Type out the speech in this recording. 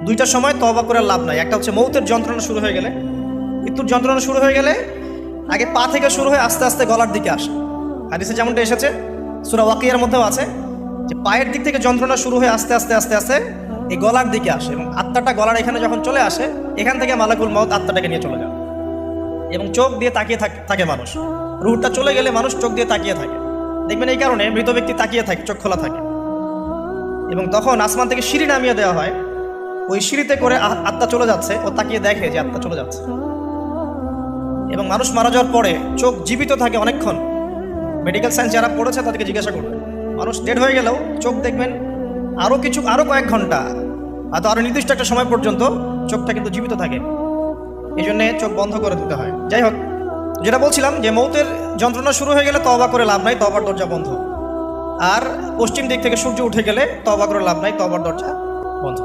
দুইটার সময় তওবা করে লাভ নাই। একটা হচ্ছে মৌতের যন্ত্রণা শুরু হয়ে গেলে, মৃত্যুর যন্ত্রণা শুরু হয়ে গেলে আগে পা থেকে শুরু হয়ে আস্তে আস্তে গলার দিকে আসে। হাদিসে যেমনটা এসেছে, সূরা ওয়াকিয়ার মধ্যেও আছে যে পায়ের দিক থেকে যন্ত্রণা শুরু হয়ে আস্তে আস্তে আস্তে আস্তে এই গলার দিকে আসে, এবং আত্মাটা গলার এখানে যখন চলে আসে, এখান থেকে মালাকুল মউত আত্মাটাকে নিয়ে চলে যায় এবং চোখ দিয়ে তাকিয়ে থাকে মানুষ। রুহটা চলে গেলে মানুষ চোখ দিয়ে তাকিয়ে থাকে, দেখবেন এই কারণে মৃত ব্যক্তি তাকিয়ে থাকে, চোখ খোলা থাকে। এবং তখন আসমান থেকে সিঁড়ি নামিয়ে দেওয়া হয়, ওই সিঁড়িতে করে আত্মা চলে যাচ্ছে, ও তাকিয়ে দেখে যে আত্মা চলে যাচ্ছে। এবং মানুষ মারা যাওয়ার পরে চোখ জীবিত থাকে অনেকক্ষণ। মেডিকেল সায়েন্স যারা পড়েছে তাদেরকে জিজ্ঞাসা করবে, মানুষ ডেড হয়ে গেলেও চোখ দেখবেন আরও কয়েক ঘন্টা, হয়তো আরও নির্দিষ্ট একটা সময় পর্যন্ত চোখটা কিন্তু জীবিত থাকে। এই জন্যে চোখ বন্ধ করে দিতে হয়। যাই হোক, যেটা বলছিলাম যে মৌতের যন্ত্রণা শুরু হয়ে গেলে তওবা করে লাভ নাই, তওবার দরজা বন্ধ। আর পশ্চিম দিক থেকে সূর্য উঠে গেলে তওবা করে লাভ নাই, তওবার দরজা বন্ধ।